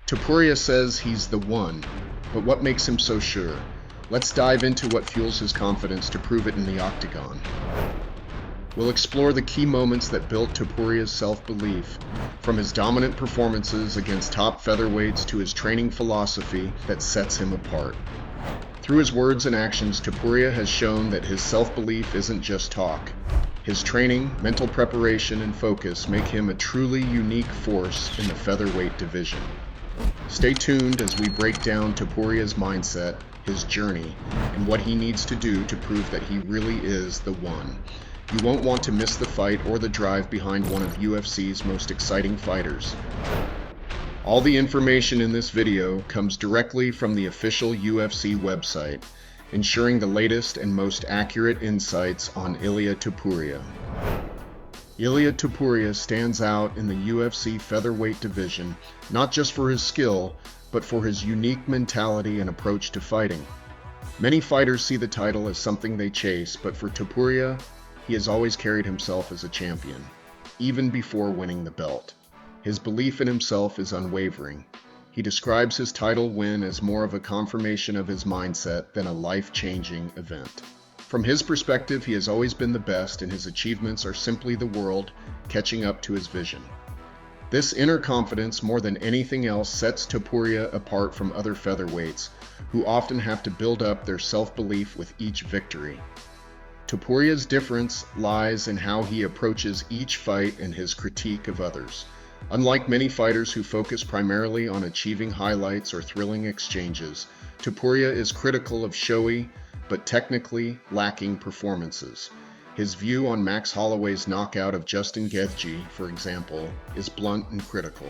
Topuria says he's the one, but what makes him so sure? Let's dive into what fuels his confidence to prove it in the octagon. We'll explore the key moments that built Topuria's self-belief, from his dominant performances against top featherweights to his training philosophy that sets him apart. Through his words and actions, Topuria has shown that his self-belief isn't just talk. His training, mental preparation, and focus make him a truly unique force in the featherweight division. Stay tuned as we break down Topuria's mindset, his journey, and what he needs to do to prove that he really is the one. You won't want to miss the fight or the drive behind one of UFC's most exciting fighters. All the information in this video comes directly from the official UFC website, ensuring the latest and most accurate insights on Ilia Topuria. Ilia Topuria stands out in the UFC featherweight division, not just for his skill, but for his unique mentality and approach to fighting. Many fighters see the title as something they chase, but for Topuria, he has always carried himself as a champion, even before winning the belt. His belief in himself is unwavering. He describes his title win as more of a confirmation of his mindset than a life-changing event. From his perspective, he has always been the best, and his achievements are simply the world catching up to his vision. This inner confidence, more than anything else, sets Topuria apart from other featherweights, who often have to build up their self-belief with each victory. Topuria's difference lies in how he approaches each fight and his critique of others. Unlike many fighters who focus primarily on achieving highlights or thrilling exchanges, Topuria is critical of showy, but technically lacking performances. His view on Max Holloway's knockout of Justin Gaethje, for example, is blunt and critical.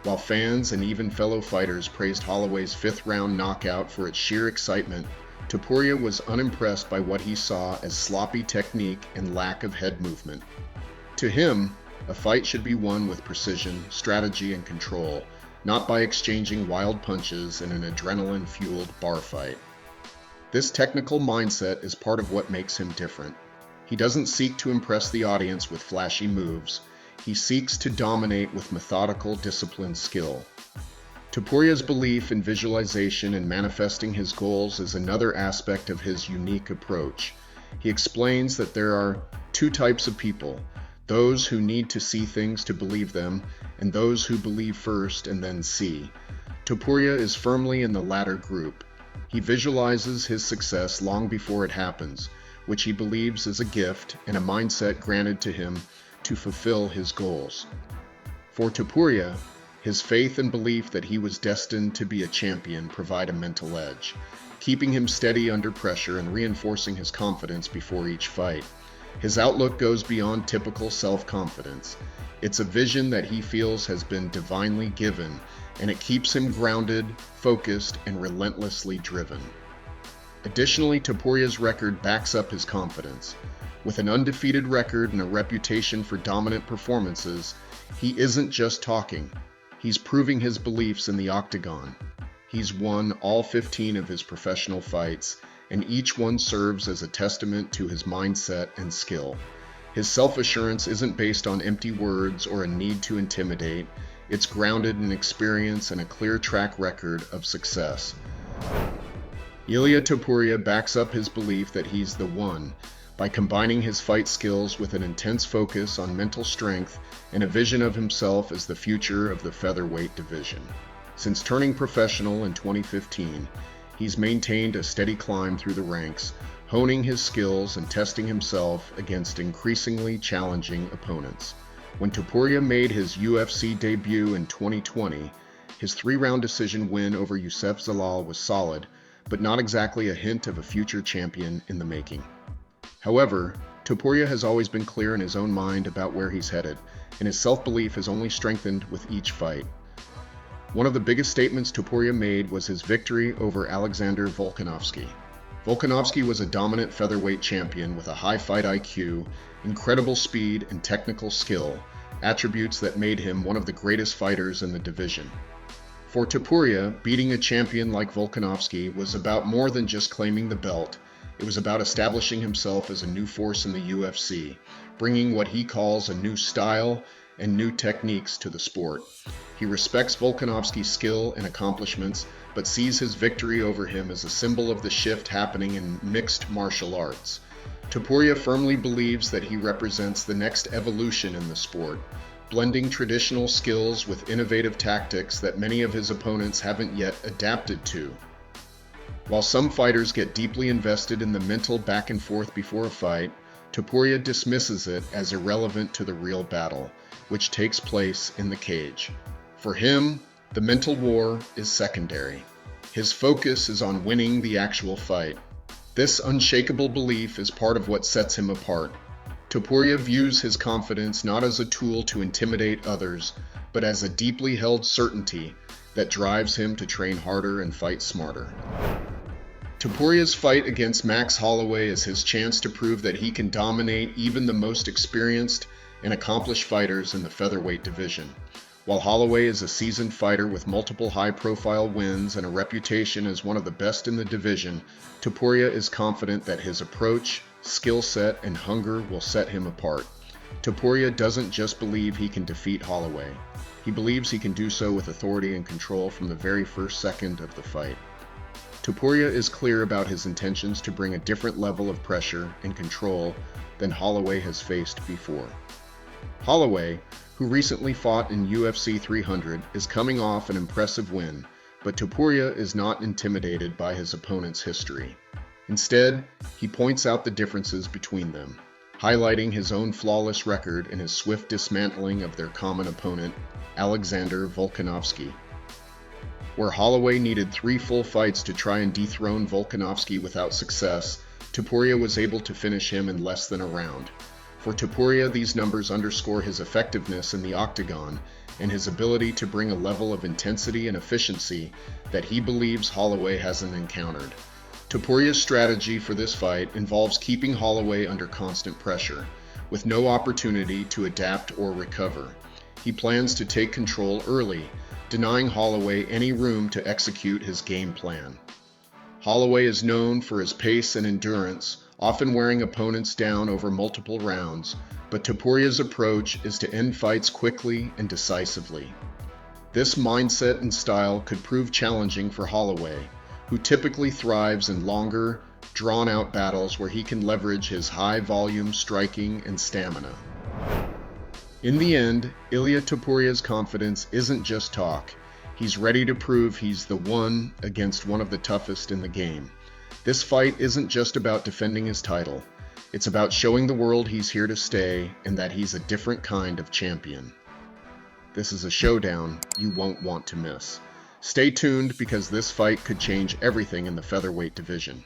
While fans and even fellow fighters praised Holloway's fifth-round knockout for its sheer excitement, Topuria was unimpressed by what he saw as sloppy technique and lack of head movement. To him, a fight should be won with precision, strategy, and control, not by exchanging wild punches in an adrenaline-fueled bar fight. This technical mindset is part of what makes him different. He doesn't seek to impress the audience with flashy moves. He seeks to dominate with methodical, disciplined skill. Topuria's belief in visualization and manifesting his goals is another aspect of his unique approach. He explains that there are two types of people: those who need to see things to believe them, and those who believe first and then see. Topuria is firmly in the latter group. He visualizes his success long before it happens, which he believes is a gift and a mindset granted to him to fulfill his goals. For Topuria, his faith and belief that he was destined to be a champion provide a mental edge, keeping him steady under pressure and reinforcing his confidence before each fight. His outlook goes beyond typical self-confidence. It's a vision that he feels has been divinely given, and it keeps him grounded, focused, and relentlessly driven. Additionally, Topuria's record backs up his confidence. With an undefeated record and a reputation for dominant performances, he isn't just talking. He's proving his beliefs in the octagon. He's won all 15 of his professional fights, and each one serves as a testament to his mindset and skill. His self-assurance isn't based on empty words or a need to intimidate. It's grounded in experience and a clear track record of success. Ilia Topuria backs up his belief that he's the one by combining his fight skills with an intense focus on mental strength and a vision of himself as the future of the featherweight division. Since turning professional in 2015, he's maintained a steady climb through the ranks, honing his skills and testing himself against increasingly challenging opponents. When Topuria made his UFC debut in 2020, his 3-round decision win over Youssef Zalal was solid, but not exactly a hint of a future champion in the making. However, Topuria has always been clear in his own mind about where he's headed, and his self-belief has only strengthened with each fight. One of the biggest statements Topuria made was his victory over Alexander Volkanovski. Volkanovski was a dominant featherweight champion with a high fight IQ, incredible speed, and technical skill, attributes that made him one of the greatest fighters in the division. For Topuria, beating a champion like Volkanovski was about more than just claiming the belt. It was about establishing himself as a new force in the UFC, bringing what he calls a new style and new techniques to the sport. He respects Volkanovski's skill and accomplishments, but sees his victory over him as a symbol of the shift happening in mixed martial arts. Topuria firmly believes that he represents the next evolution in the sport, blending traditional skills with innovative tactics that many of his opponents haven't yet adapted to. While some fighters get deeply invested in the mental back and forth before a fight, Topuria dismisses it as irrelevant to the real battle, which takes place in the cage. For him, the mental war is secondary. His focus is on winning the actual fight. This unshakable belief is part of what sets him apart. Topuria views his confidence not as a tool to intimidate others, but as a deeply held certainty that drives him to train harder and fight smarter. Topuria's fight against Max Holloway is his chance to prove that he can dominate even the most experienced and accomplished fighters in the featherweight division. While Holloway is a seasoned fighter with multiple high-profile wins and a reputation as one of the best in the division, Topuria is confident that his approach, skill set, and hunger will set him apart. Topuria doesn't just believe he can defeat Holloway. He believes he can do so with authority and control from the very first second of the fight. Topuria is clear about his intentions to bring a different level of pressure and control than Holloway has faced before. Holloway, who recently fought in UFC 300, is coming off an impressive win, but Topuria is not intimidated by his opponent's history. Instead, he points out the differences between them, highlighting his own flawless record and his swift dismantling of their common opponent, Alexander Volkanovski. Where Holloway needed 3 full fights to try and dethrone Volkanovski without success, Topuria was able to finish him in less than a round. For Topuria, these numbers underscore his effectiveness in the octagon and his ability to bring a level of intensity and efficiency that he believes Holloway hasn't encountered. Topuria's strategy for this fight involves keeping Holloway under constant pressure, with no opportunity to adapt or recover. He plans to take control early, denying Holloway any room to execute his game plan. Holloway is known for his pace and endurance, often wearing opponents down over multiple rounds, but Topuria's approach is to end fights quickly and decisively. This mindset and style could prove challenging for Holloway, who typically thrives in longer, drawn-out battles where he can leverage his high-volume striking and stamina. In the end, Ilia Topuria's confidence isn't just talk. He's ready to prove he's the one against one of the toughest in the game. This fight isn't just about defending his title. It's about showing the world he's here to stay and that he's a different kind of champion. This is a showdown you won't want to miss. Stay tuned because this fight could change everything in the featherweight division.